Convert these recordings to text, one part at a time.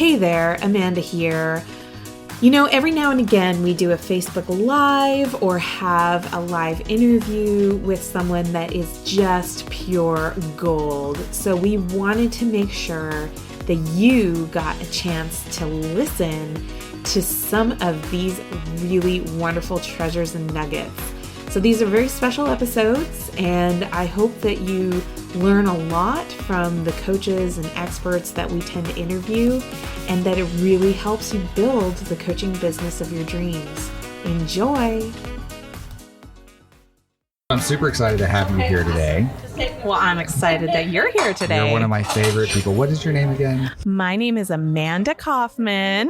Hey there, Amanda here. You know, every now and again we do a Facebook Live or have a live interview with someone that is just pure gold. So we wanted to make sure that you got a chance to listen to some of these really wonderful treasures and nuggets. So these are very special episodes, and I hope that you learn a lot from the coaches and experts that we tend to interview, and that it really helps you build the coaching business of your dreams. Enjoy! I'm super excited to have you here today. Well, I'm excited that you're here today. You're one of my favorite people. What is your name again? My name is Amanda Kaufman.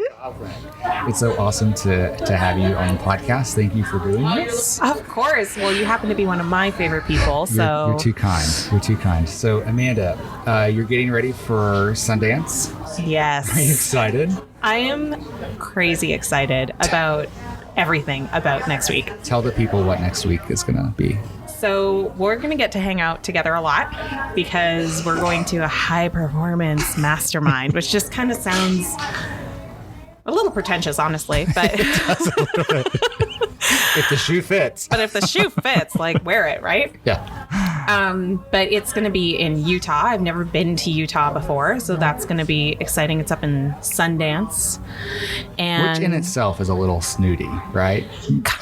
It's so awesome to have you on the podcast. Thank you for doing this. Of course. Well, you happen to be one of my favorite people, so... You're too kind. You're too kind. So, Amanda, you're getting ready for Sundance. Yes. Are you excited? I am crazy excited about everything about next week. Tell the people what next week is going to be. So we're going to get to hang out together a lot because we're going to a high performance mastermind, which just kind of sounds a little pretentious, honestly, but if the shoe fits. But if the shoe fits, like, wear it, right? Yeah. But it's going to be in Utah. I've never been to Utah before, so that's going to be exciting. It's up in Sundance. And which in itself is a little snooty, right?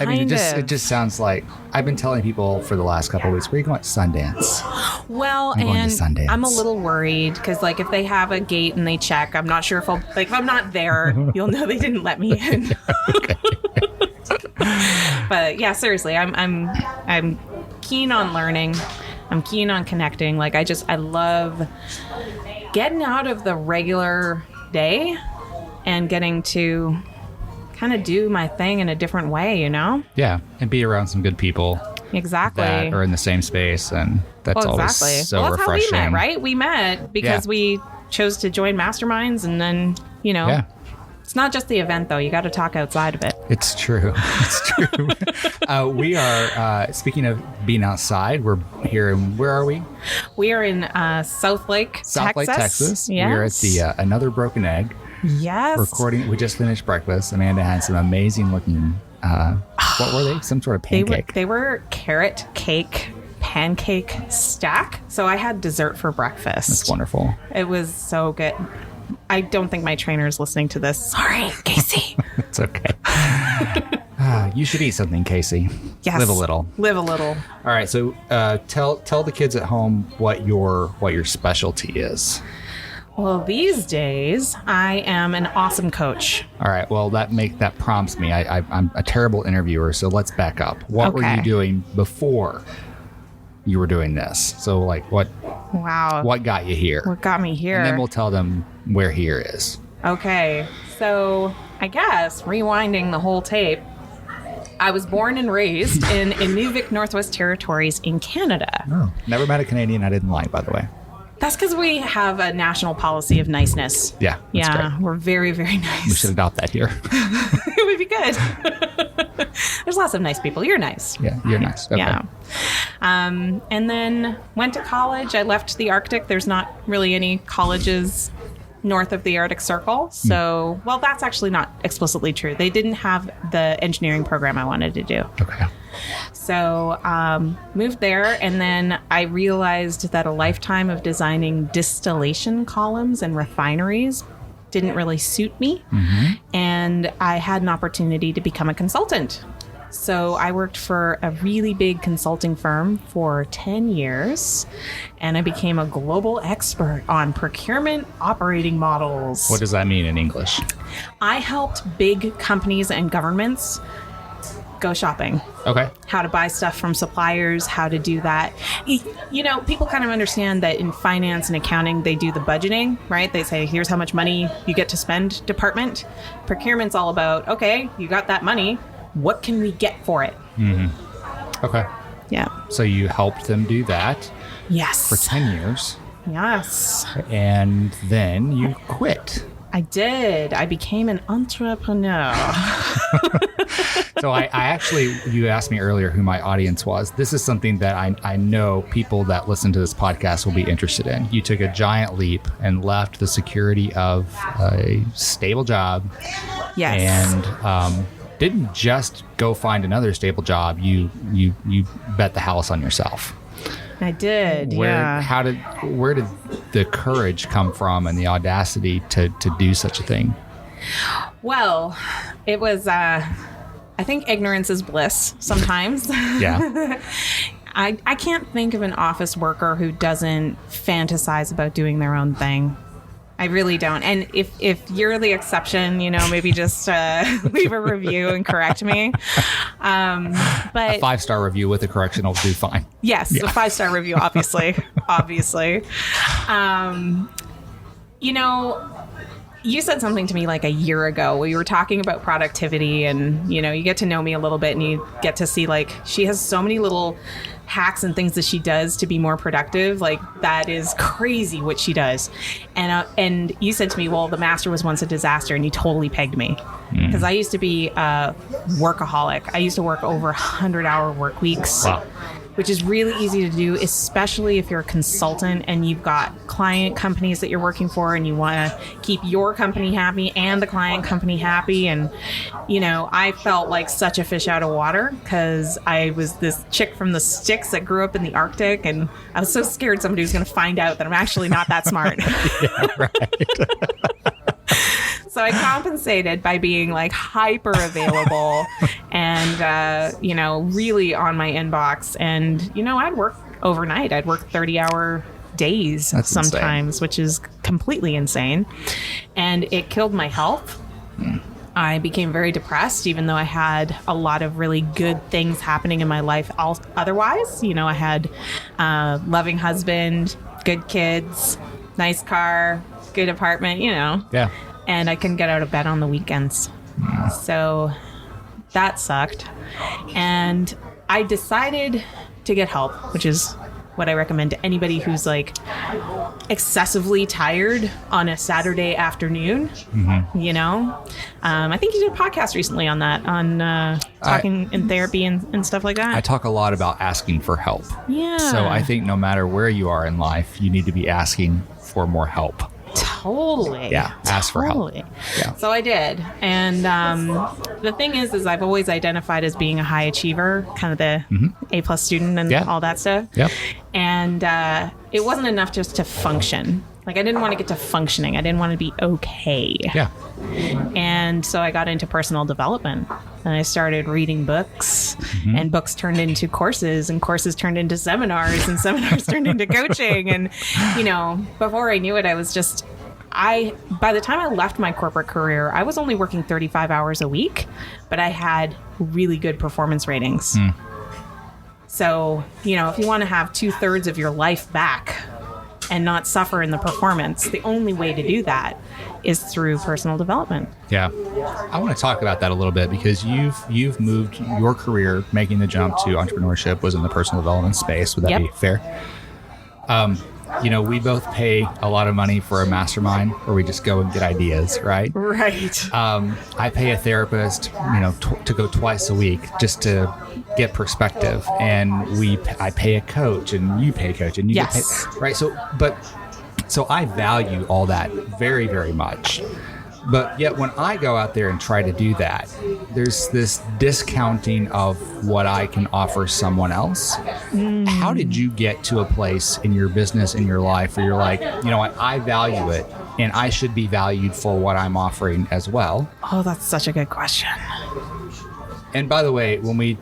I mean, it just sounds like I've been telling people for the last couple of weeks, where are you going to Sundance? Well, I'm going to Sundance. I'm a little worried because, like, if they have a gate and they check, I'm not sure if if I'm not there, you'll know they didn't let me in. But yeah, seriously, I'm keen on learning. I'm keen on connecting. Like, I love getting out of the regular day and getting to kind of do my thing in a different way, you know? Yeah, and be around some good people. Exactly. That are in the same space, and that's always so that's refreshing. How we met, right? We met because we chose to join masterminds, and then, you know... Yeah. It's not just the event, though. You got to talk outside of it. It's true. It's true. We are, speaking of being outside, we're here in, where are we? We are in Southlake, Texas. Yes. We're at the Another Broken Egg. Yes. Recording. We just finished breakfast. Amanda had some amazing looking, what were they? Some sort of pancake. They were carrot cake pancake stack. So I had dessert for breakfast. That's wonderful. It was so good. I don't think my trainer is listening to this. Sorry, Casey. It's okay. You should eat something, Casey. Yes. Live a little. Live a little. All right. So tell the kids at home what your specialty is. Well, these days I am an awesome coach. All right. Well, that prompts me. I'm a terrible interviewer. So let's back up. What were you doing before you were doing this? So, like, what got you here? What got me here? And then we'll tell them where here is. Okay. So I guess rewinding the whole tape, I was born and raised in Inuvik, Northwest Territories in Canada. Oh, never met a Canadian I didn't like, by the way. That's because we have a national policy of niceness. Yeah. That's great. We're very, very nice. We should adopt that here. It would be good. There's lots of nice people. You're nice. Yeah, you're nice. Okay. Yeah. And then went to college. I left the Arctic. There's not really any colleges north of the Arctic Circle. So, well, that's actually not explicitly true. They didn't have the engineering program I wanted to do. Okay. So moved there, and then I realized that a lifetime of designing distillation columns and refineries didn't really suit me. Mm-hmm. And I had an opportunity to become a consultant. So I worked for a really big consulting firm for 10 years, and I became a global expert on procurement operating models. What does that mean in English? I helped big companies and governments go shopping. Okay. How to buy stuff from suppliers, how to do that. You know, people kind of understand that in finance and accounting, they do the budgeting, right? They say, here's how much money you get to spend department. Procurement's all about, okay, you got that money. What can we get for it? Mm-hmm. Okay. Yeah. So you helped them do that. Yes. For 10 years. Yes. And then you quit. I did. I became an entrepreneur. So I actually, you asked me earlier who my audience was. This is something that I know people that listen to this podcast will be interested in. You took a giant leap and left the security of a stable job. Yes. And didn't just go find another stable job. You bet the house on yourself. I did. Where did the courage come from and the audacity to do such a thing? Well, it was, I think ignorance is bliss sometimes. Yeah. I can't think of an office worker who doesn't fantasize about doing their own thing. I really don't. And if you're the exception, maybe just leave a review and correct me. But a 5-star review with a correction will do fine. Yes, yeah. A 5-star review, obviously. Obviously. You said something to me like a year ago. We were talking about productivity and, you get to know me a little bit and you get to see like she has so many little hacks and things that she does to be more productive. Like that is crazy what she does. And you said to me, well, the master was once a disaster, and you totally pegged me because I used to be a workaholic. I used to work over 100-hour work weeks. Wow. Which is really easy to do, especially if you're a consultant and you've got client companies that you're working for and you want to keep your company happy and the client company happy. And, I felt like such a fish out of water because I was this chick from the sticks that grew up in the Arctic, and I was so scared somebody was going to find out that I'm actually not that smart. Yeah, right. So I compensated by being like hyper available and, really on my inbox. And, I'd work overnight. I'd work 30-hour days. That's sometimes, insane. Which is completely insane. And it killed my health. I became very depressed, even though I had a lot of really good things happening in my life otherwise. I had a loving husband, good kids, nice car, good apartment, Yeah. And I couldn't get out of bed on the weekends. So that sucked. And I decided to get help, which is what I recommend to anybody who's like excessively tired on a Saturday afternoon. I think you did a podcast recently on that, on talking in therapy and stuff like that. I talk a lot about asking for help. Yeah. So I think no matter where you are in life, you need to be asking for more help. Totally. Yeah. Ask for help. Yeah. So I did. And the thing is I've always identified as being a high achiever, kind of the A+ student and all that stuff. Yep. And it wasn't enough just to function. Like I didn't want to get to functioning. I didn't want to be okay. Yeah. And so I got into personal development and I started reading books and books turned into courses and courses turned into seminars and seminars turned into coaching. And, before I knew it, I was just, by the time I left my corporate career, I was only working 35 hours a week, but I had really good performance ratings. So, if you want to have 2/3 of your life back and not suffer in the performance, the only way to do that is through personal development. Yeah. I want to talk about that a little bit because you've moved your career, making the jump to entrepreneurship was in the personal development space. Would that be fair? We both pay a lot of money for a mastermind where we just go and get ideas, right? Right. I pay a therapist, to go twice a week just to get perspective, and I pay a coach, and you pay a coach, and you get paid, right? So I value all that very, very much. But yet when I go out there and try to do that, there's this discounting of what I can offer someone else. How did you get to a place in your business, in your life, where you're like, I value it and I should be valued for what I'm offering as well? Oh, that's such a good question. And by the way, when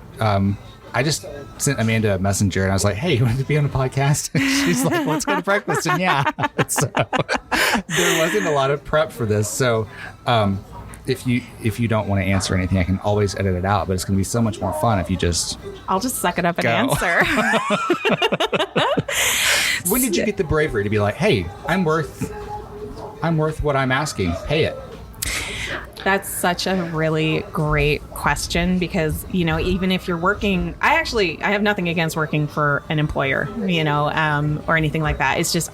I just sent Amanda a messenger and I was like, hey, you want to be on a podcast? And she's like, let's go to breakfast. And so there wasn't a lot of prep for this. So if you don't want to answer anything, I can always edit it out, but it's going to be so much more fun if you just... I'll just suck it up and answer. When did you get the bravery to be like, hey, I'm worth what I'm asking, pay it? That's such a really great question because, even if you're working, I have nothing against working for an employer, or anything like that. It's just,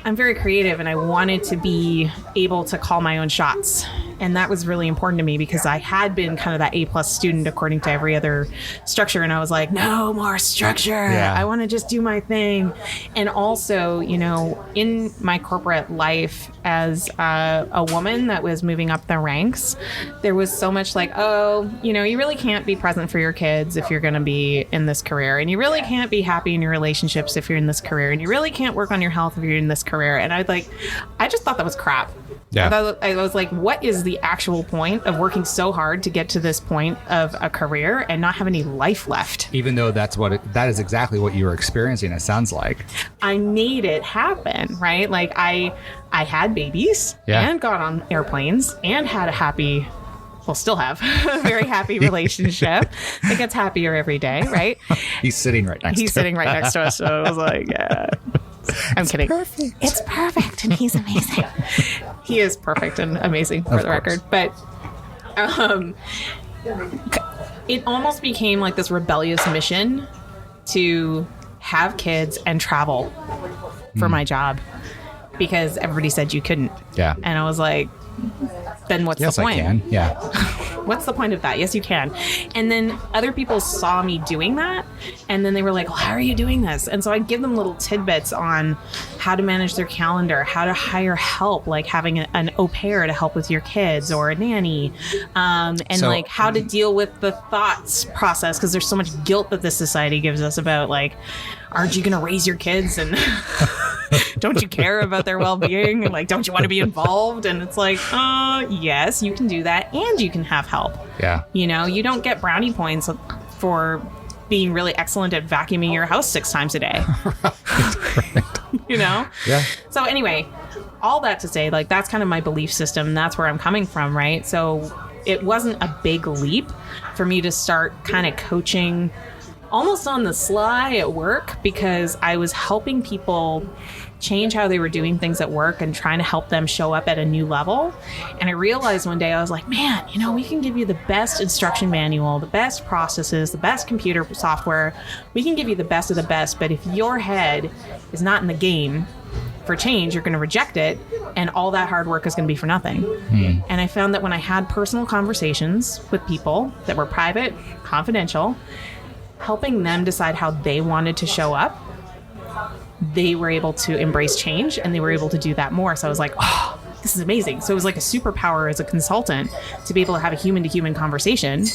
I'm very creative, and I wanted to be able to call my own shots. And that was really important to me because I had been kind of that A+ student according to every other structure. And I was like, no more structure. Yeah. I want to just do my thing. And also, you know, in my corporate life as a woman that was moving up the ranks, there was so much like, oh, you know, you really can't be present for your kids if you're going to be in this career. And you really can't be happy in your relationships if you're in this career. And you really can't work on your health if you're in this career. And I just thought that was crap. Yeah. I was like, what is the actual point of working so hard to get to this point of a career and not have any life left? Even though that is exactly what you were experiencing, it sounds like. I made it happen, right? Like I had babies and got on airplanes and had a happy, well, still have a very happy relationship that gets happier every day, right? He's sitting right next to us. So I was like, yeah. I'm kidding. Perfect. It's perfect, and he's amazing. He is perfect and amazing, for the record. But it almost became like this rebellious mission to have kids and travel for my job because everybody said you couldn't. Yeah. And I was like, then what's the point? Yes, I can. Yeah. What's the point of that? Yes, you can. And then other people saw me doing that, and then they were like, well, how are you doing this? And so I'd give them little tidbits on how to manage their calendar, how to hire help, like having an au pair to help with your kids or a nanny, and like how to deal with the thoughts process, because there's so much guilt that this society gives us about like, aren't you going to raise your kids? And don't you care about their well-being? And like, don't you want to be involved? And it's like, yes, you can do that. And you can have help. Yeah. You know, you don't get brownie points for being really excellent at vacuuming your house 6 times a day. Right. You know? Yeah. So anyway, all that to say, like, that's kind of my belief system. That's where I'm coming from, right? So it wasn't a big leap for me to start kind of coaching almost on the sly at work, because I was helping people change how they were doing things at work and trying to help them show up at a new level. And I realized one day, I was like, man, you know, we can give you the best instruction manual, the best processes, the best computer software. We can give you the best of the best. But if your head is not in the game for change, you're going to reject it. And all that hard work is going to be for nothing. And I found that when I had personal conversations with people that were private, confidential, helping them decide how they wanted to show up, they were able to embrace change, and they were able to do that more. So I was like, oh, this is amazing. So it was like a superpower as a consultant to be able to have a human-to-human conversation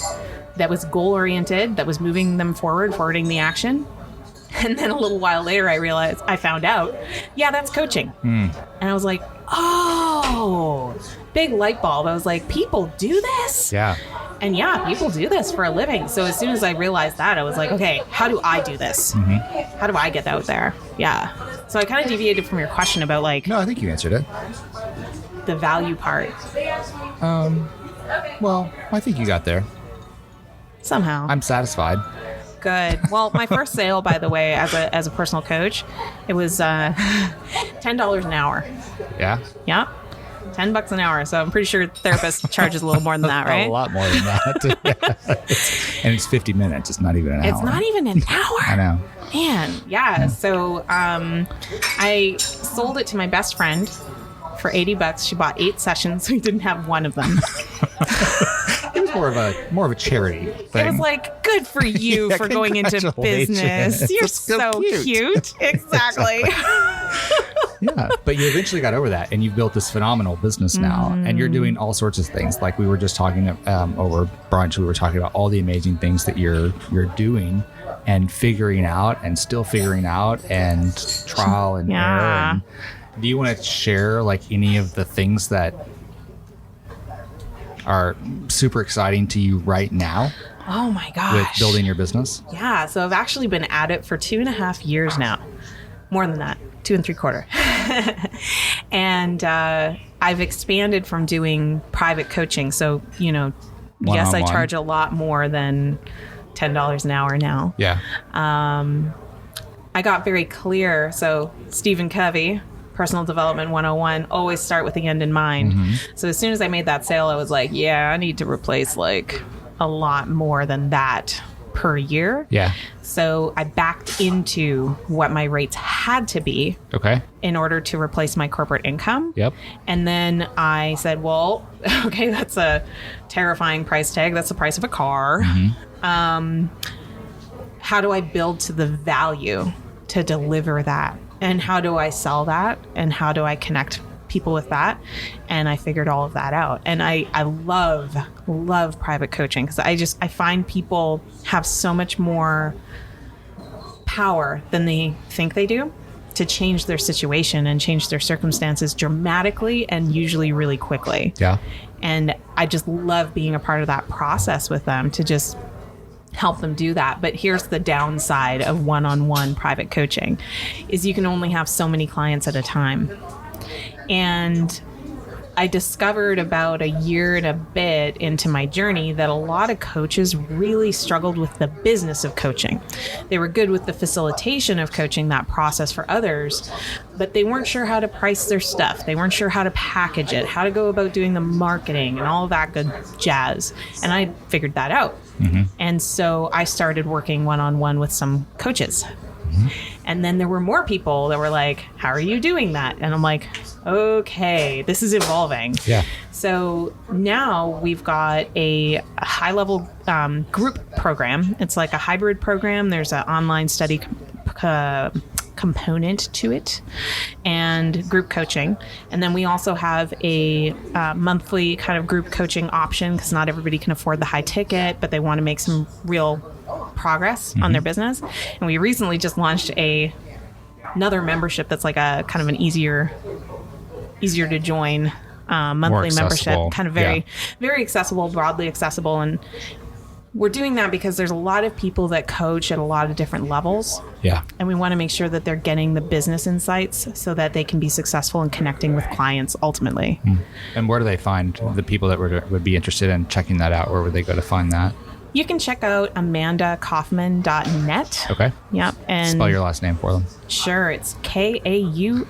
that was goal-oriented, that was moving them forward, forwarding the action. And then a little while later, I found out, yeah, that's coaching. And I was like, oh, big light bulb. I was like, people do this? Yeah. And yeah, people do this for a living. So as soon as I realized that, I was like, okay, how do I do this? How do I get out there? Yeah. So I kind of deviated from your question about like... No, I think you answered it. The value part. Well, I think you got there. Somehow. I'm satisfied. Good. Well, my first sale, by the way, as a personal coach, it was $10 an hour. Yeah? Yeah. $10 an hour. So I'm pretty sure therapist charges a little more than that, right? A lot more than that. And it's 50 minutes. It's not even an hour. It's not even an hour. I know. Man, yeah. So I sold it to my best friend for $80. She bought 8 sessions. We didn't have one of them. It was more of a charity thing. It was like, good for you for going into business. You're so cute. Exactly. Yeah, but you eventually got over that, and you've built this phenomenal business now, and you're doing all sorts of things. Like we were just talking over brunch, we were talking about all the amazing things that you're doing and figuring out, and still figuring out, and trial and error. And do you want to share like any of the things that are super exciting to you right now? Oh my gosh. With building your business? Yeah, so I've actually been at it for 2.5 years now. More than that. 2 3/4. And I've expanded from doing private coaching. So, you know, yes, I charge a lot more than $10 an hour now. Yeah. I got very clear. So Stephen Covey, Personal Development 101, always start with the end in mind. So as soon as I made that sale, I was like, yeah, I need to replace like a lot more than that per year. Yeah. So I backed into what my rates had to be Okay. in order to replace my corporate income. Yep. And then I said, well, okay, that's a terrifying price tag. That's the price of a car. How do I build to the value to deliver that? And how do I sell that? And how do I connect people with that? And I figured all of that out. And I love private coaching because I find people have so much more power than they think they do to change their situation and change their circumstances dramatically and usually really quickly. Yeah. And I just love being a part of that process with them to just help them do that. But here's the downside of one-on-one private coaching is you can only have so many clients at a time. And I discovered about a year and a bit into my journey that a lot of coaches really struggled with the business of coaching. They were good with the facilitation of coaching, that process for others, but they weren't sure how to price their stuff. They weren't sure how to package it, how to go about doing the marketing and all of that good jazz. And I figured that out. And so I started working one-on-one with some coaches. And then there were more people that were like, how are you doing that? And I'm like, okay, this is evolving. Yeah. So now we've got a high-level group program. It's like a hybrid program. There's an online study component to it and group coaching. And then we also have a monthly kind of group coaching option because not everybody can afford the high ticket, but they want to make some real progress on their business. And we recently just launched another membership that's like a kind of an easier to join monthly membership, kind of very accessible, broadly accessible. And we're doing that because there's a lot of people that coach at a lot of different levels. Yeah. And we want to make sure that they're getting the business insights so that they can be successful in connecting with clients ultimately. And where do they find the people that would be interested in checking that out? Where would they go to find that? You can check out amandakaufman.net. Okay. Yep. And spell your last name for them. Sure. It's Kaufman.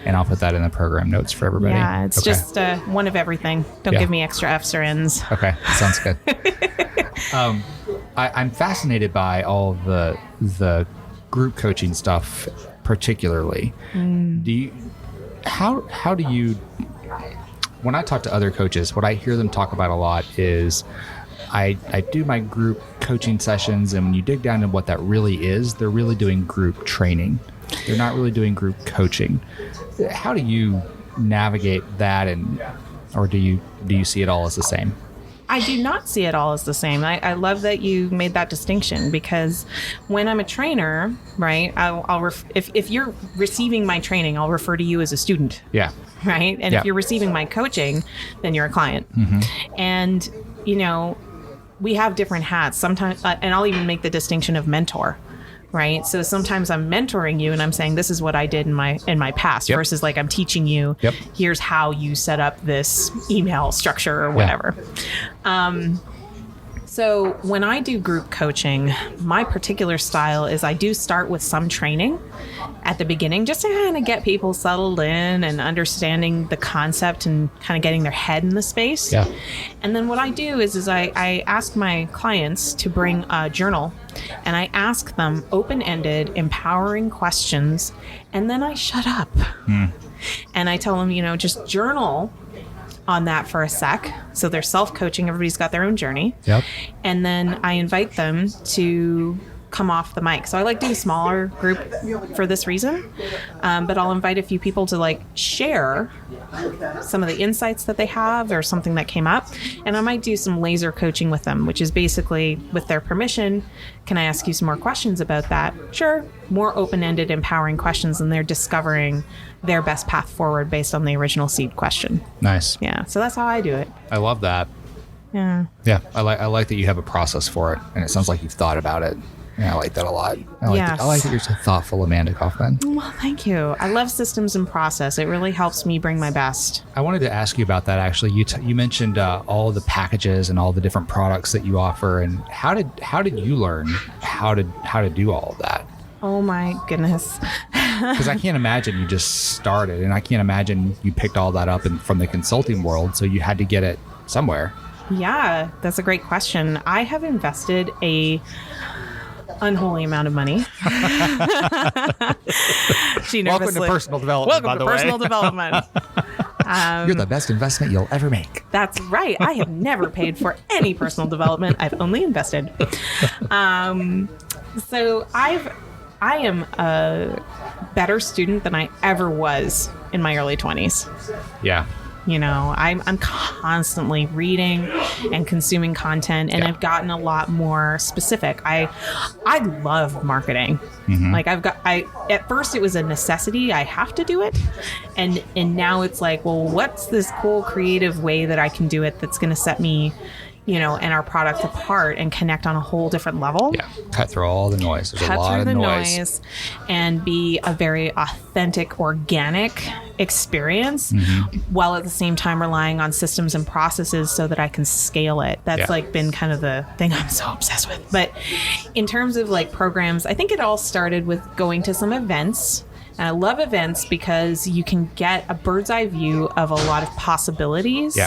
And I'll put that in the program notes for everybody. Yeah, it's just one of everything. Don't give me extra F's or N's. Okay, sounds good. I'm fascinated by all the group coaching stuff, particularly. How do you? When I talk to other coaches, what I hear them talk about a lot is I do my group coaching sessions, and when you dig down to what that really is, they're really doing group training. They're not really doing group coaching. How do you navigate that, or do you see it all as the same? I do not see it all as the same. I love that you made that distinction because when I'm a trainer, right, if you're receiving my training, I'll refer to you as a student. Yeah. Right? And if you're receiving my coaching, then you're a client. And, we have different hats sometimes, and I'll even make the distinction of mentor. Right. So sometimes I'm mentoring you and I'm saying this is what I did in my past versus like I'm teaching you, here's how you set up this email structure or whatever. So when I do group coaching, my particular style is I do start with some training at the beginning just to kind of get people settled in and understanding the concept and kind of getting their head in the space. Yeah. And then what I do is I ask my clients to bring a journal and I ask them open-ended, empowering questions, and then I shut up. And I tell them, just journal on that for a sec. So they're self-coaching. Everybody's got their own journey. Yep. And then I invite them to come off the mic. So I like doing a smaller group for this reason. But I'll invite a few people to share some of the insights that they have or something that came up. And I might do some laser coaching with them, which is basically with their permission, can I ask you some more questions about that? Sure. More open-ended, empowering questions, and they're discovering their best path forward based on the original seed question. Nice. Yeah. So that's how I do it. I love that. Yeah. Yeah. I like that you have a process for it, and it sounds like you've thought about it. Yeah, I like that a lot. I like that you're so thoughtful, Amanda Kaufman. Well, thank you. I love systems and process. It really helps me bring my best. I wanted to ask you about that, actually. You mentioned all the packages and all the different products that you offer, and how did you learn how to do all of that? Oh my goodness. Because I can't imagine you just started, and I can't imagine you picked all that up from the consulting world, so you had to get it somewhere. Yeah, that's a great question. I have invested a unholy amount of money. Welcome to personal development, by the way. Personal development. You're the best investment you'll ever make. That's right. I have never paid for any personal development. I've only invested. So I am a better student than I ever was in my early 20s. Yeah. You know, I'm constantly reading and consuming content, and I've gotten a lot more specific. I love marketing. Mm-hmm. Like at first it was a necessity. I have to do it. And now it's like, well, what's this cool creative way that I can do it that's going to set me, you know, and our product apart and connect on a whole different level. Yeah. Cut through all the noise. There's a lot of noise. And be a very authentic, organic experience, while at the same time relying on systems and processes so that I can scale it. That's like been kind of the thing I'm so obsessed with. But in terms of like programs, I think it all started with going to some events. And I love events because you can get a bird's eye view of a lot of possibilities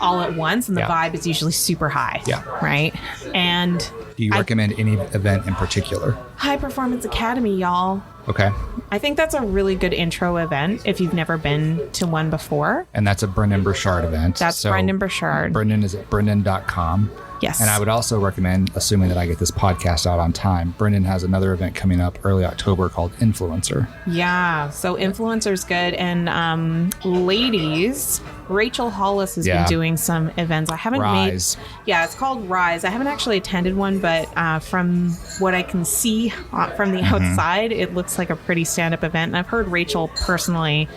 all at once. And the vibe is usually super high. Yeah. Right. And do you recommend any event in particular? High Performance Academy, y'all. Okay. I think that's a really good intro event if you've never been to one before. And that's a Brendon Burchard event. That's Brendon Burchard. Brendon is at Brendon.com. Yes. And I would also recommend, assuming that I get this podcast out on time, Brendon has another event coming up early October called Influencer. Yeah. So Influencer's good. And ladies, Rachel Hollis has been doing some events. I haven't Rise. It's called Rise. I haven't actually attended one, but from what I can see from the outside, it looks like a pretty stand-up event. And I've heard Rachel personally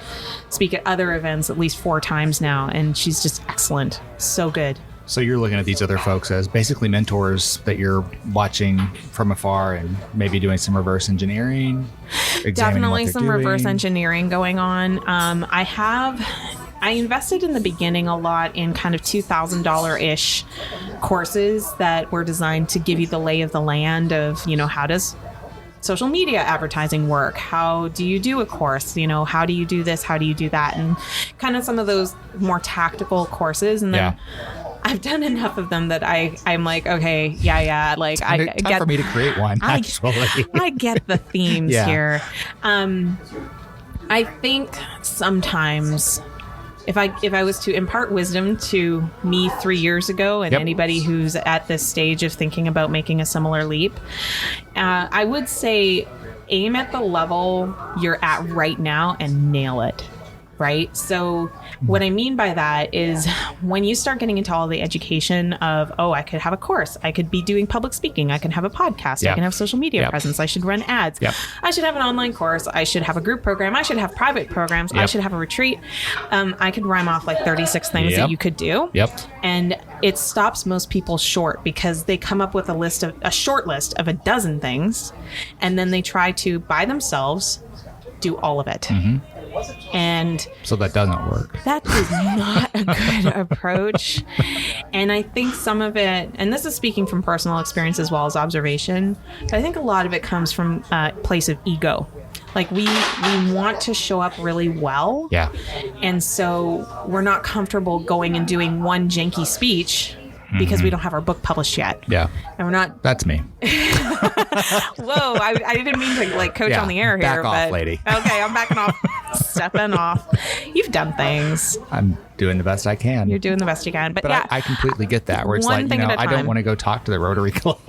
speak at other events at least 4 times now, and she's just excellent. So good. So you're looking at these other folks as basically mentors that you're watching from afar and maybe doing some reverse engineering? Definitely some reverse engineering going on. I invested in the beginning a lot in kind of $2,000-ish courses that were designed to give you the lay of the land of, you know, how does social media advertising work? How do you do a course? You know, how do you do this? How do you do that? And kind of some of those more tactical courses. And then I've done enough of them that I'm like, okay, like I get for me to create one. Actually, I get the themes here. I think sometimes if I was to impart wisdom to me 3 years ago and anybody who's at this stage of thinking about making a similar leap, I would say aim at the level you're at right now and nail it. Right? So what I mean by that is when you start getting into all the education of, I could have a course, I could be doing public speaking, I can have a podcast, I can have social media presence, I should run ads, I should have an online course, I should have a group program, I should have private programs, I should have a retreat. I could rhyme off like 36 things that you could do. And it stops most people short because they come up with a short list of a dozen things, and then they try to, by themselves, do all of it. And so that doesn't work. That is not a good approach. And I think some of it, and this is speaking from personal experience as well as observation, but I think a lot of it comes from a place of ego. Like we want to show up really well. Yeah. And so we're not comfortable going and doing one janky speech because we don't have our book published yet. Yeah. And we're not. That's me. Whoa. I didn't mean to like coach on the air here. Back off, lady. Okay. I'm backing off. Stepping off. You've done things. I'm doing the best I can. You're doing the best you can. But I completely get that. Where it's like, I don't want to go talk to the Rotary Club.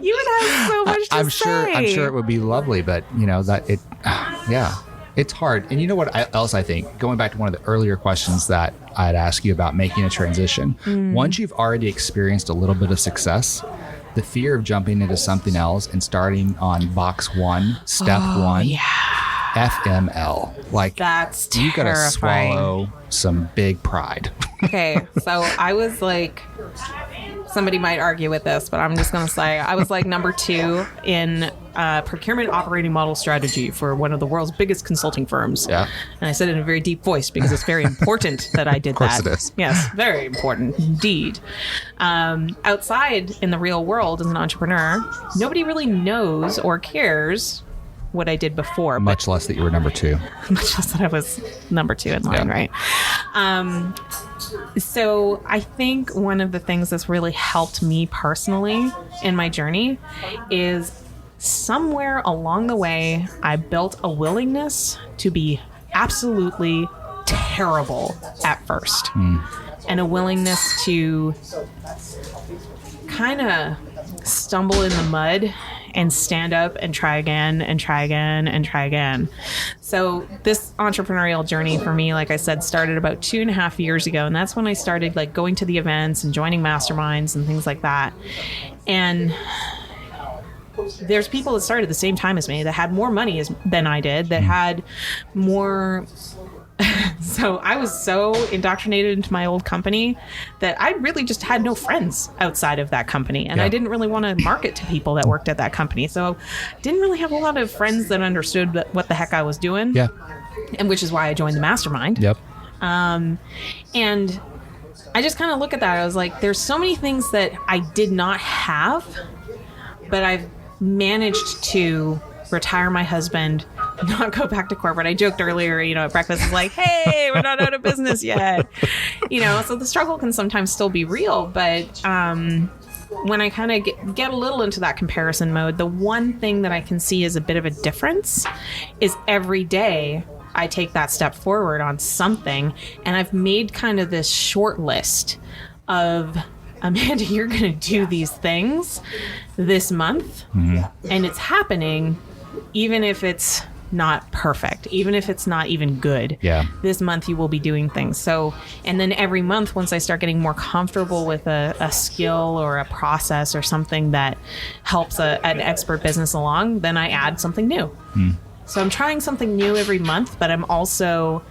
You would have so much to say. I'm sure it would be lovely, but it's hard. And you know what else I think? Going back to one of the earlier questions that I'd ask you about making a transition. Once you've already experienced a little bit of success, the fear of jumping into something else and starting on box 1, step 1, FML. Like, that's you got to swallow some big pride. Okay, so I was like, somebody might argue with this, but I'm just going to say I was like number 2 in procurement operating model strategy for one of the world's biggest consulting firms. Yeah. And I said it in a very deep voice because it's very important that I did that. Of course it is. Yes, very important indeed. Outside in the real world as an entrepreneur, nobody really knows or cares what I did before. Much less that you were number 2. Much less that I was number 2 in line, right? So I think one of the things that's really helped me personally in my journey is somewhere along the way, I built a willingness to be absolutely terrible at first. And a willingness to kind of stumble in the mud and stand up and try again and try again and try again. So this entrepreneurial journey for me, like I said, started about 2.5 years ago. And that's when I started like going to the events and joining masterminds and things like that. And there's people that started at the same time as me that had more money than I did, that had more. So I was so indoctrinated into my old company that I really just had no friends outside of that company. And I didn't really want to market to people that worked at that company. So didn't really have a lot of friends that understood what the heck I was doing. Yeah. And which is why I joined the mastermind. Yep. And I just kind of look at that. I was like, there's so many things that I did not have, but I've managed to retire my husband, not go back to corporate. I joked earlier, at breakfast, is like, hey, we're not out of business yet. So the struggle can sometimes still be real. But when I kind of get a little into that comparison mode, the one thing that I can see is a bit of a difference is every day I take that step forward on something. And I've made kind of this short list of, Amanda, you're going to do these things this month. And it's happening even if it's not perfect, even if it's not even good. This month you will be doing things. So, and then every month, once I start getting more comfortable with a skill or a process or something that helps an expert business along, then I add something new. So I'm trying something new every month, but I'm also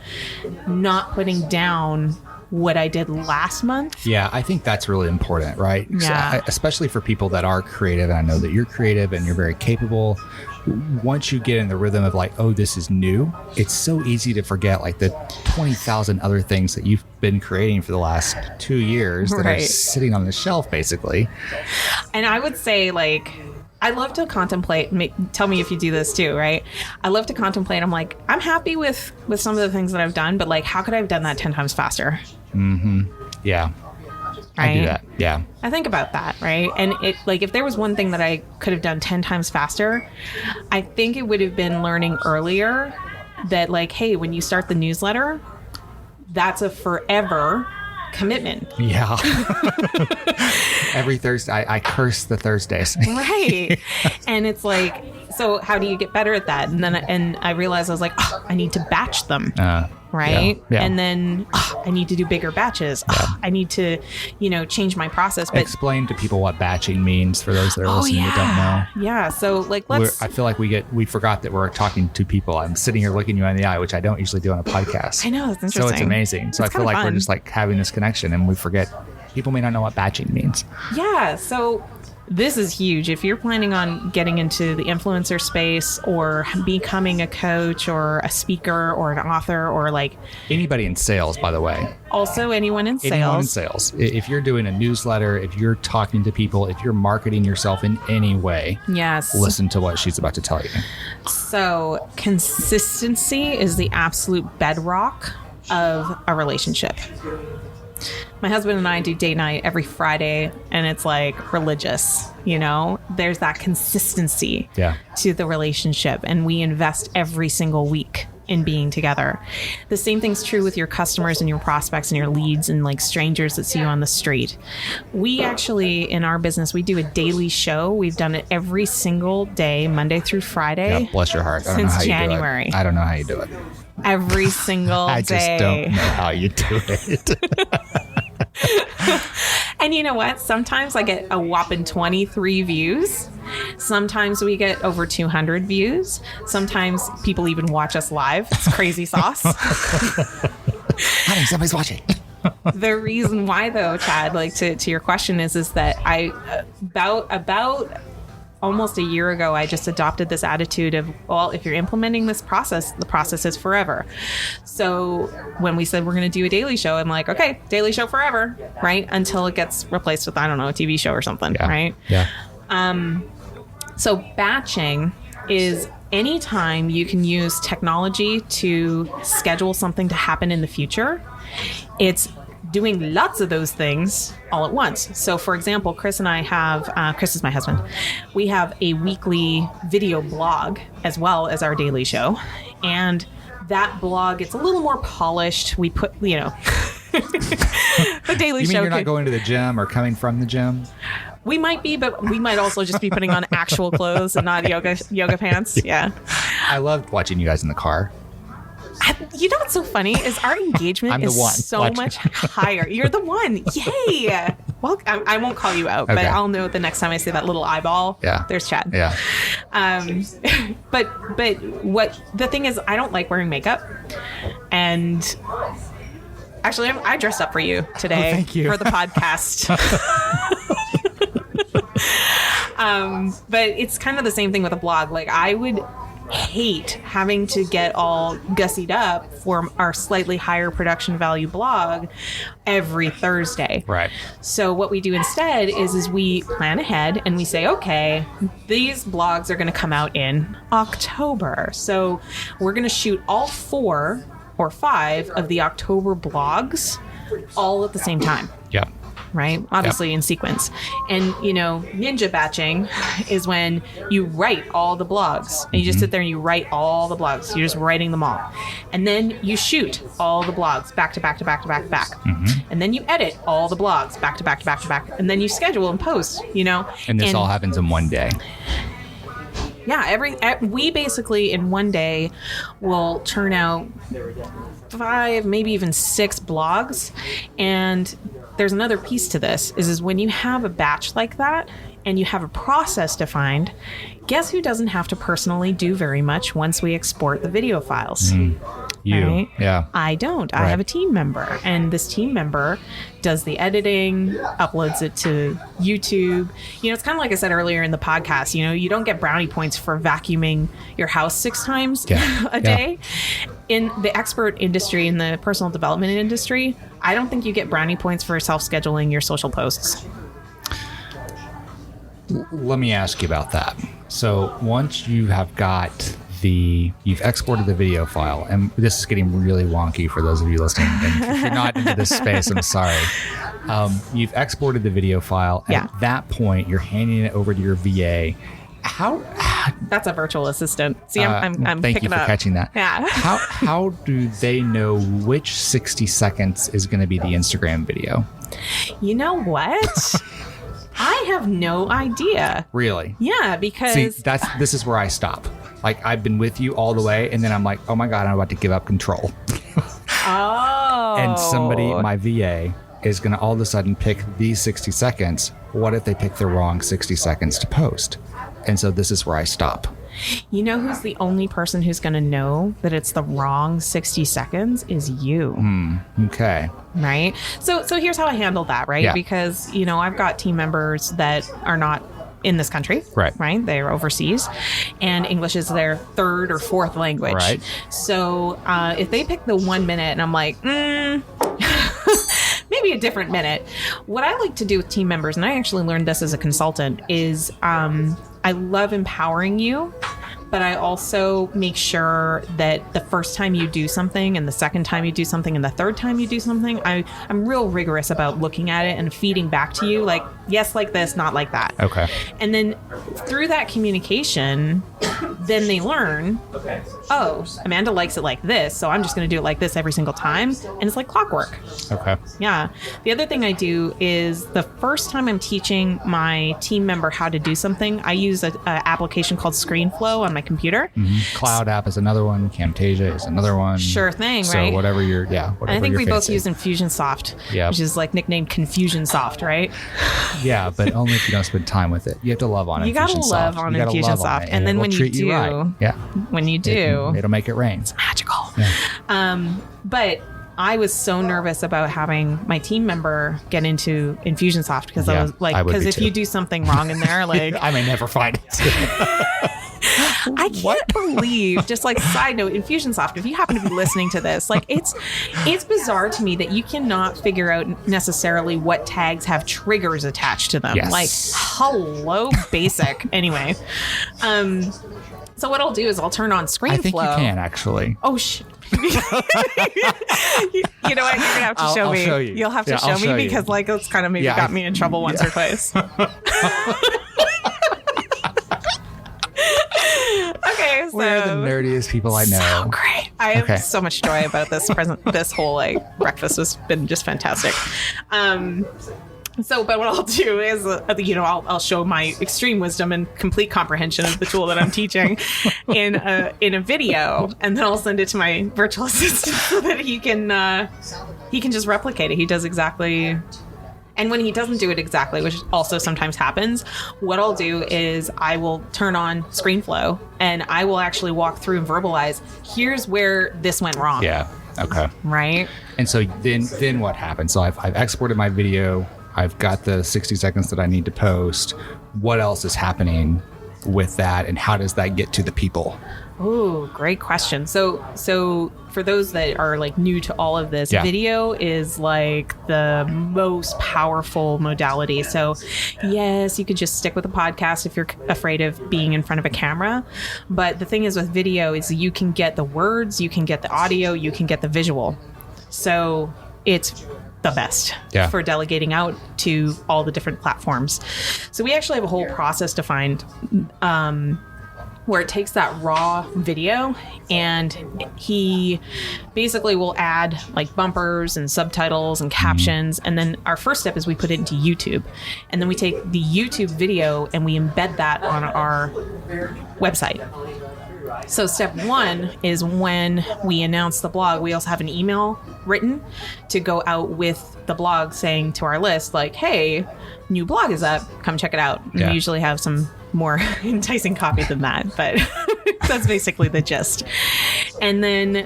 not putting down what I did last month. Yeah, I think that's really important, right? Yeah. Especially for people that are creative. And I know that you're creative and you're very capable. Once you get in the rhythm of like, oh, this is new, it's so easy to forget like the 20,000 other things that you've been creating for the last 2 years that are sitting on the shelf, basically. And I would say, like, I love to contemplate. Tell me if you do this too, right? I love to contemplate. I'm like, I'm happy with some of the things that I've done, but like, how could I have done that 10 times faster? Yeah. Right? I do that. Yeah. I think about that, right? And it, like, if there was one thing that I could have done 10 times faster, I think it would have been learning earlier that, like, hey, when you start the newsletter, that's a forever commitment. Yeah. Every Thursday, I curse the Thursdays. Right. And it's like, so how do you get better at that? And I realized I was like, oh, I need to batch them. Right. Yeah. And then I need to do bigger batches. I need to, change my process. But explain to people what batching means for those that are listening that don't know. Yeah. So like, I feel like we forgot that we're talking to people. I'm sitting here looking you in the eye, which I don't usually do on a podcast. I know. It's interesting. So it's amazing. So I feel like we're just like having this connection and we forget people may not know what batching means. Yeah. So this is huge. If you're planning on getting into the influencer space or becoming a coach or a speaker or an author or like anybody in sales, by the way. Also anyone in sales. Anyone in sales. If you're doing a newsletter, if you're talking to people, if you're marketing yourself in any way, yes, listen to what she's about to tell you. So consistency is the absolute bedrock of a relationship. My husband and I do date night every Friday, and it's like religious, There's that consistency to the relationship, and we invest every single week in being together. The same thing's true with your customers and your prospects and your leads and like strangers that see you on the street. We actually, in our business, we do a daily show. We've done it every single day, Monday through Friday. Yeah, bless your heart. Since January. I don't know how you do it. Every single day. I just don't know how you do it. And you know what? Sometimes I get a whopping 23 views. Sometimes we get over 200 views. Sometimes people even watch us live. It's crazy sauce. Honey, somebody's watching. The reason why, though, Chad, like to your question is that I about almost a year ago, I just adopted this attitude of, well, if you're implementing this process, the process is forever. So when we said we're going to do a daily show, I'm like, okay, daily show forever, right? Until it gets replaced with, I don't know, a TV show or something, right? Yeah. So batching is anytime you can use technology to schedule something to happen in the future, it's doing lots of those things all at once. So for example, Chris and I have, Chris is my husband, we have a weekly video blog as well as our daily show. And that blog, it's a little more polished. We put, the daily you mean show. You're not going to the gym or coming from the gym? We might be, but we might also just be putting on actual clothes and not yoga pants. Yeah. I loved watching you guys in the car. You know what's so funny is our engagement is so much higher. You're the one. Yay. Well, I won't call you out, but I'll know the next time I see that little eyeball. Yeah. There's Chad. Yeah. But what the thing is, I don't like wearing makeup. And actually, I dressed up for you today thank you. for the podcast. But it's kind of the same thing with a blog. Like, I would hate having to get all gussied up for our slightly higher production value blog every Thursday. Right. So what we do instead is we plan ahead and we say, okay, these blogs are going to come out in October. So we're going to shoot all 4 or 5 of the October blogs all at the same time. Yep. Right? Obviously in sequence. And, ninja batching is when you write all the blogs and you just sit there and you write all the blogs. You're just writing them all. And then you shoot all the blogs back to back to back to back to back. And then you edit all the blogs back to back to back to back. And then you schedule and post, And this all happens in one day. Yeah, we basically in one day will turn out 5, maybe even 6 blogs. And there's another piece to this is when you have a batch like that and you have a process defined, guess who doesn't have to personally do very much once we export the video files? You. Right? Yeah. I don't. Right. I have a team member, and this team member does the editing, uploads it to YouTube. It's kind of like I said earlier in the podcast, you don't get brownie points for vacuuming your house 6 times a day. In the expert industry, in the personal development industry, I don't think you get brownie points for self-scheduling your social posts. Let me ask you about that. So once you have you've exported the video file, and this is getting really wonky for those of you listening, and if you're not into this space, I'm sorry. You've exported the video file. Yeah. At that point, you're handing it over to your VA. How? That's a virtual assistant. See, I'm thank picking you for up. catching that. Yeah. How do they know which 60 seconds is going to be the Instagram video? You know what? I have no idea. Really? Yeah, because See, this is where I stop. Like, I've been with you all the way, and then I'm like, oh my God, I'm about to give up control. And somebody, my VA, is going to all of a sudden pick these 60 seconds. What if they pick the wrong 60 seconds to post? And so this is where I stop. You know who's the only person who's going to know that it's the wrong 60 seconds is you. Okay. Right? So here's how I handle that, right? Yeah. Because, I've got team members that are not in this country. Right. They're overseas. And English is their 3rd or 4th language. Right. So if they pick the 1 minute and I'm like, maybe a different minute. What I like to do with team members, and I actually learned this as a consultant, is I love empowering you, but I also make sure that the first time you do something and the second time you do something and the third time you do something, I'm real rigorous about looking at it and feeding back to you like, yes, like this, not like that. Okay. And then through that communication, then they learn, oh, Amanda likes it like this, so I'm just going to do it like this every single time. And it's like clockwork. Okay. Yeah. The other thing I do is the first time I'm teaching my team member how to do something, I use an application called ScreenFlow on my computer. Cloud app is another one. Camtasia is another one. Sure thing, so right? Whatever you're, and I think we both use Infusionsoft, which is like nicknamed Confusionsoft, right? Yeah, but only if you don't spend time with it. You have to love on Infusionsoft. You gotta love on Infusionsoft, and then when you do, when you do, it'll make it rain. It's magical. Yeah. But I was so nervous about having my team member get into Infusionsoft because I was like, because if you do something wrong in there, like I may never find it. I can't believe, just like side note, Infusionsoft, if you happen to be listening to this, like it's bizarre to me that you cannot figure out necessarily what tags have triggers attached to them. Yes. Like, hello, basic. Anyway. So what I'll do is I'll turn on ScreenFlow. I think you can actually. Oh, you know what? You're going to have to show me. I'll show you. You'll have to show me because like it's kind of maybe got me in trouble once or twice. Okay, so we're the nerdiest people I know. So great. I have so much joy about this whole like breakfast has been just fantastic. So, but what I'll do is, I'll show my extreme wisdom and complete comprehension of the tool that I'm teaching in a video, and then I'll send it to my virtual assistant so that he can just replicate it. He does exactly. And when he doesn't do it exactly, which also sometimes happens, what I'll do is I will turn on ScreenFlow and I will actually walk through and verbalize, here's where this went wrong. Yeah. Okay. Right. And so then what happens? So I've exported my video. I've got the 60 seconds that I need to post. What else is happening with that, and how does that get to the people? Oh, great question. So for those that are like new to all of this, video is like the most powerful modality. So yes, you could just stick with a podcast if you're afraid of being in front of a camera. But the thing is with video is you can get the words, you can get the audio, you can get the visual. So it's the best for delegating out to all the different platforms. So we actually have a whole process defined where it takes that raw video and he basically will add like bumpers and subtitles and captions. And then our first step is we put it into YouTube. And then we take the YouTube video and we embed that on our website. So step one is when we announce the blog, we also have an email written to go out with the blog saying to our list, like, hey, new blog is up, come check it out. And we usually have some more enticing copy than that, but that's basically the gist. And then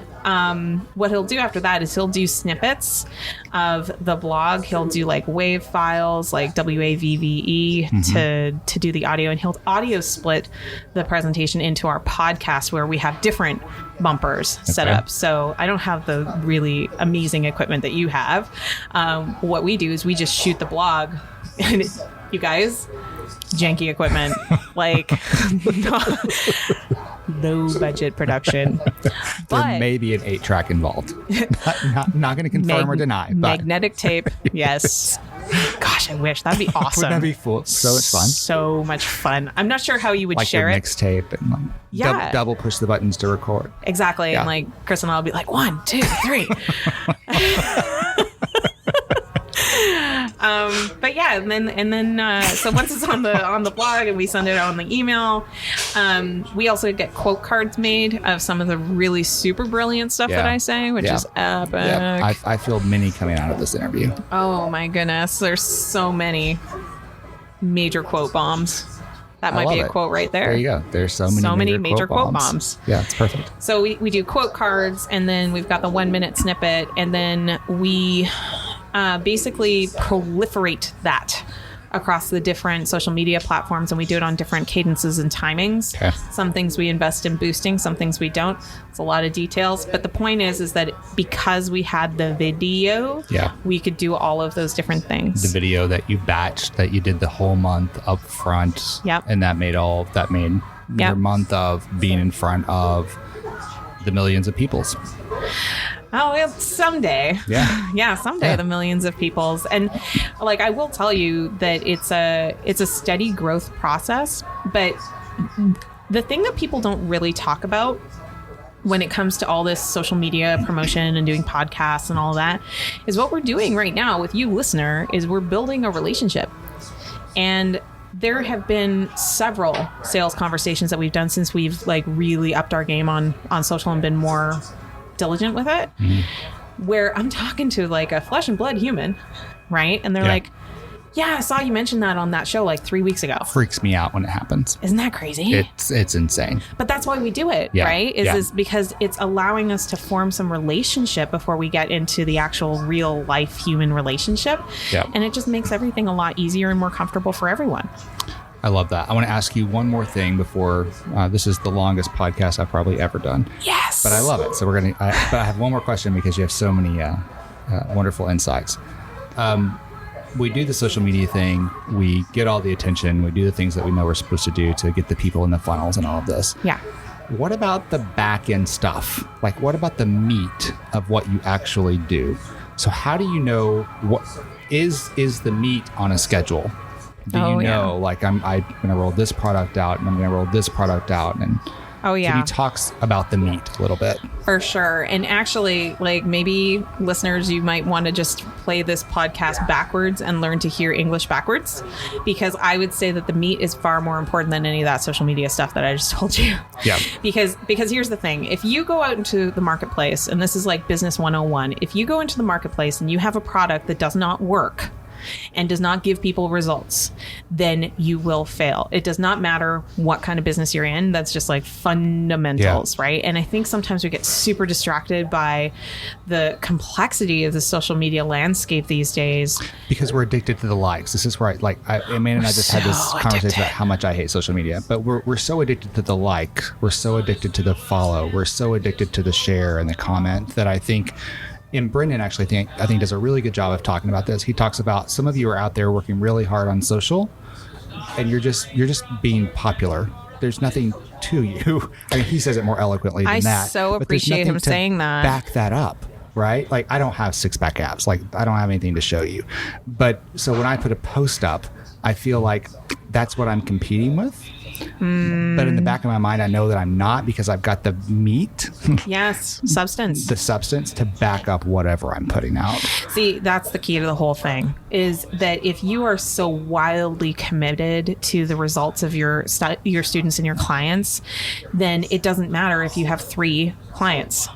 what he'll do after that is he'll do snippets of the blog. He'll do like WAV files, like WAVVE to do the audio, and he'll audio split the presentation into our podcast where we have different bumpers set up. So I don't have the really amazing equipment that you have. What we do is we just shoot the blog, and you guys, janky equipment, like low budget production. There may be an 8-track involved. Not going to confirm or deny. But magnetic tape, yes. Gosh, I wish. That'd be awesome. Wouldn't that be so much fun? So much fun. I'm not sure how you would like share your it. Mixtape and like double push the buttons to record. Exactly. And like Chris and I'll be like 1, 2, 3. But yeah, and then so once it's on the blog and we send it on the email, we also get quote cards made of some of the really super brilliant stuff that I say, which is epic. Yeah. I feel many coming out of this interview. Oh my goodness, there's so many major quote bombs. That might be a quote right there. There you go. There's so many major quote bombs. Yeah, it's perfect. So we do quote cards, and then we've got the 1-minute snippet, and then we basically proliferate that across the different social media platforms, and we do it on different cadences and timings. Okay. Some things we invest in boosting, some things we don't. It's a lot of details, but the point is that because we had the video, we could do all of those different things. The video that you batched, that you did the whole month up front, and that made your month of being in front of the millions of peoples. Oh, well, someday. Yeah. Someday the millions of peoples. And like, I will tell you that it's a steady growth process. But the thing that people don't really talk about when it comes to all this social media promotion and doing podcasts and all that is what we're doing right now with you, listener, is we're building a relationship. And there have been several sales conversations that we've done since we've like really upped our game on social and been more diligent with it, where I'm talking to like a flesh and blood human, right? And they're like, yeah, I saw you mention that on that show like 3 weeks ago. Freaks me out when it happens. Isn't that crazy? It's insane. But that's why we do it, right? Is because it's allowing us to form some relationship before we get into the actual real life human relationship. And it just makes everything a lot easier and more comfortable for everyone. I love that. I want to ask you one more thing before this is the longest podcast I've probably ever done. Yes. But I love it. So but I have one more question because you have so many wonderful insights. We do the social media thing. We get all the attention. We do the things that we know we're supposed to do to get the people in the funnels and all of this. Yeah. what about the back end stuff? Like, what about the meat of what you actually do? So how do you know what is the meat on a schedule? Do you know, like, I'm going to roll this product out and I'm going to roll this product out? And so he talks about the meat a little bit. For sure. And actually, like, maybe listeners, you might want to just play this podcast backwards and learn to hear English backwards, because I would say that the meat is far more important than any of that social media stuff that I just told you. Yeah. Because here's the thing. If you go out into the marketplace, and this is like business 101, if you go into the marketplace and you have a product that does not work and does not give people results, then you will fail. It does not matter what kind of business you're in. That's just like fundamentals, right? And I think sometimes we get super distracted by the complexity of the social media landscape these days. Because we're addicted to the likes. This is right. Like, Amanda and I just had this conversation about how much I hate social media, but we're so addicted to the like. We're so addicted to the follow. We're so addicted to the share and the comment that I think... And Brendan actually I think does a really good job of talking about this. He talks about some of you are out there working really hard on social, and you're just being popular. There's nothing to you. I mean, he says it more eloquently than that. I so appreciate him saying that. Back that up, right? Like, I don't have 6-pack abs. Like, I don't have anything to show you. But so when I put a post up, I feel like that's what I'm competing with. But in the back of my mind, I know that I'm not, because I've got the meat. Yes, substance. The substance to back up whatever I'm putting out. See, that's the key to the whole thing, is that if you are so wildly committed to the results of your students and your clients, then it doesn't matter if you have 3 clients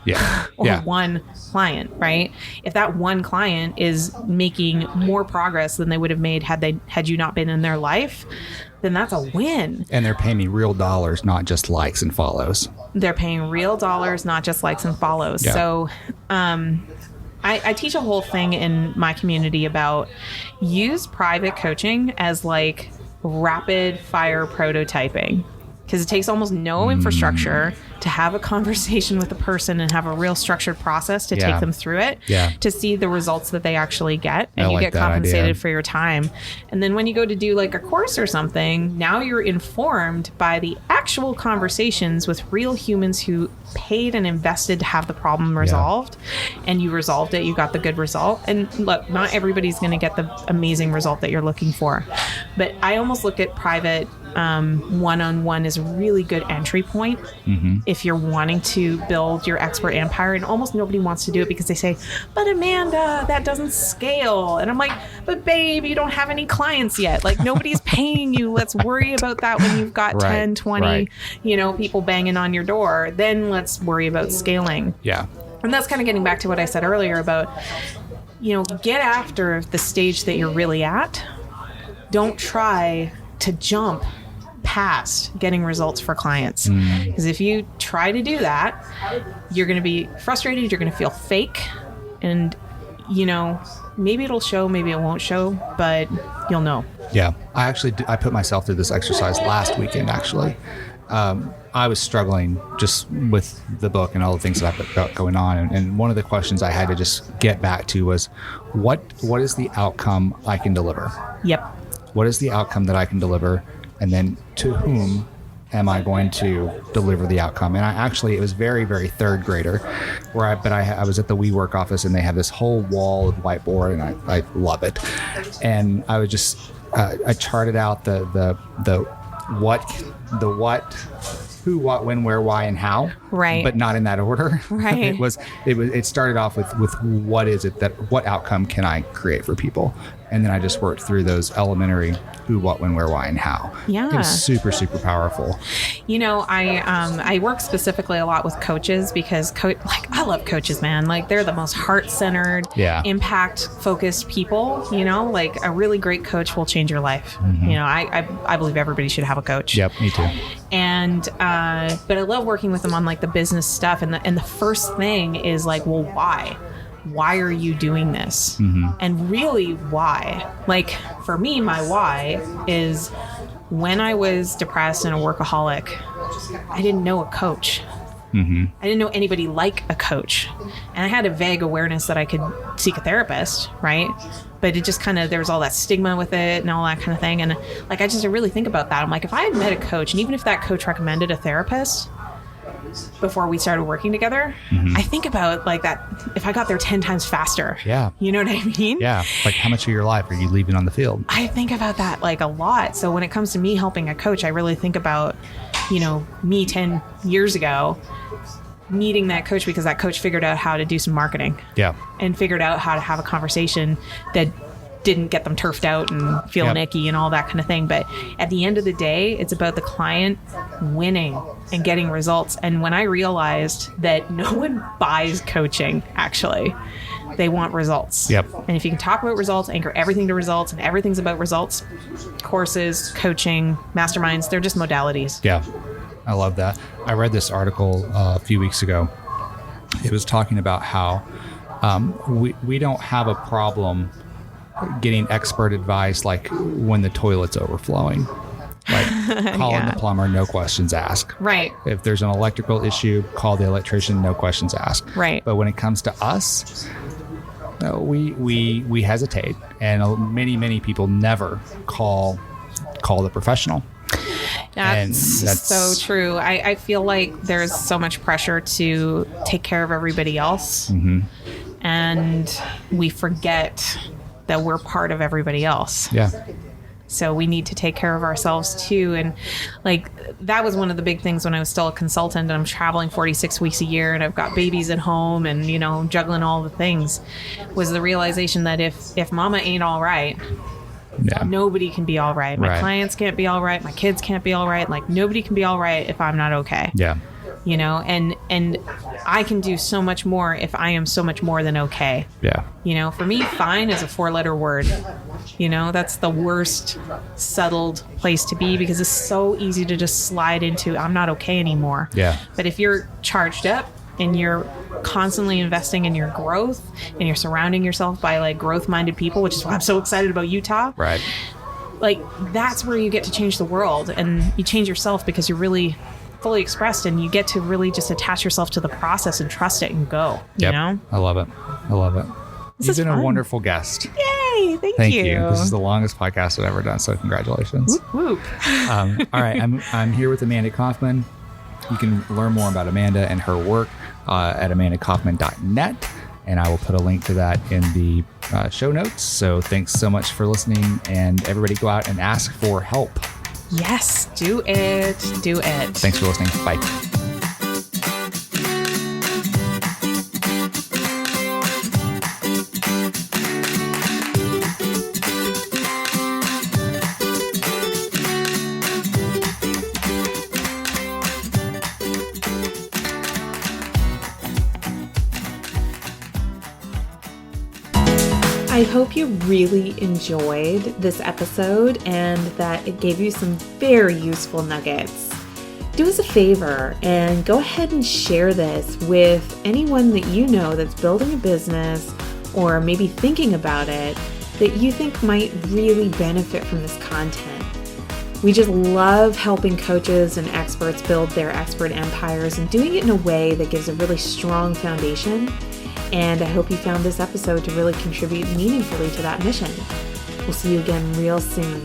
or 1 client, right? If that 1 client is making more progress than they would have made had you not been in their life, then that's a win. And they're paying me real dollars, not just likes and follows. They're paying real dollars, not just likes and follows. Yeah. So I teach a whole thing in my community about use private coaching as like rapid fire prototyping. Because it takes almost no infrastructure to have a conversation with a person and have a real structured process to take them through it, to see the results that they actually get. And you get compensated for your time. And then when you go to do like a course or something, now you're informed by the actual conversations with real humans who paid and invested to have the problem resolved. And you resolved it. You got the good result. And look, not everybody's going to get the amazing result that you're looking for. But I almost look at private one-on-one is a really good entry point if you're wanting to build your expert empire. And almost nobody wants to do it because they say, but Amanda, that doesn't scale. And I'm like, but babe, you don't have any clients yet. Like, nobody's paying you. Let's worry about that when you've got 10, 20, people banging on your door. Then let's worry about scaling. Yeah. And that's kind of getting back to what I said earlier about, get after the stage that you're really at. Don't try to jump past getting results for clients, because if you try to do that, you're going to be frustrated, you're going to feel fake, and maybe it'll show, maybe it won't show, but you'll know. Yeah, I put myself through this exercise last weekend. Actually, I was struggling just with the book and all the things that I've got going on, and one of the questions I had to just get back to was, what is the outcome I can deliver? Yep. What is the outcome that I can deliver? And then to whom am I going to deliver the outcome? And it was very, very third grader, I was at the WeWork office, and they have this whole wall of whiteboard, and I love it. And I was just, I charted out the what, who, what, when, where, why, and how. Right. But not in that order. Right. It started off with what outcome can I create for people? And then I just worked through those elementary who, what, when, where, why, and how. Yeah. It was super, super powerful. I work specifically a lot with coaches because I love coaches, man. Like, they're the most heart-centered, impact-focused people. Like, a really great coach will change your life. I believe everybody should have a coach. Yep, me too. And but I love working with them on like the business stuff, and the first thing is like, well, why? Why are you doing this? And really, why? Like, for me, my why is when I was depressed and a workaholic, I didn't know a coach. I didn't know anybody like a coach. And I had a vague awareness that I could seek a therapist, right? But it just kind of, there was all that stigma with it and all that kind of thing. And like, I really think about that. I'm like, if I had met a coach, and even if that coach recommended a therapist, before we started working together, I think about like that, if I got there 10 times faster. Yeah. You know what I mean? Yeah. Like how much of your life are you leaving on the field? I think about that like a lot. So when it comes to me helping a coach, I really think about, me 10 years ago needing that coach because that coach figured out how to do some marketing. Yeah. And figured out how to have a conversation that didn't get them turfed out and feeling icky and all that kind of thing. But at the end of the day, it's about the client winning and getting results. And when I realized that no one buys coaching, actually, they want results. Yep. And if you can talk about results, anchor everything to results, and everything's about results, courses, coaching, masterminds, they're just modalities. Yeah. I love that. I read this article a few weeks ago. It was talking about how we don't have a problem getting expert advice like when the toilet's overflowing. Like calling the plumber, no questions asked. Right. If there's an electrical issue, call the electrician, no questions asked. Right. But when it comes to us, we hesitate, and many people never call the professional. That's so true. I feel like there's so much pressure to take care of everybody else, and we forget that we're part of everybody else. Yeah. So we need to take care of ourselves too. And like that was one of the big things when I was still a consultant and I'm traveling 46 weeks a year and I've got babies at home and, juggling all the things, was the realization that if mama ain't all right, nobody can be all right. My clients can't be all right. My kids can't be all right. Like nobody can be all right if I'm not okay. Yeah. And I can do so much more if I am so much more than okay. Yeah. For me, fine is a 4-letter word. That's the worst settled place to be because it's so easy to just slide into I'm not okay anymore. Yeah. But if you're charged up and you're constantly investing in your growth and you're surrounding yourself by like growth-minded people, which is why I'm so excited about Utah. Right. Like that's where you get to change the world, and you change yourself because you're really fully expressed and you get to really just attach yourself to the process and trust it and go. You know? I love it. You've been a wonderful guest. Yay! Thank you. This is the longest podcast I've ever done, so congratulations. Whoop, whoop. All right, I'm here with Amanda Kaufman. You can learn more about Amanda and her work at amandakaufman.net, and I will put a link to that in the show notes. So thanks so much for listening, and everybody go out and ask for help. Yes, do it. Do it. Thanks for listening. Bye. I hope you really enjoyed this episode and that it gave you some very useful nuggets. Do us a favor and go ahead and share this with anyone that you know that's building a business or maybe thinking about it that you think might really benefit from this content. We just love helping coaches and experts build their expert empires and doing it in a way that gives a really strong foundation. And I hope you found this episode to really contribute meaningfully to that mission. We'll see you again real soon.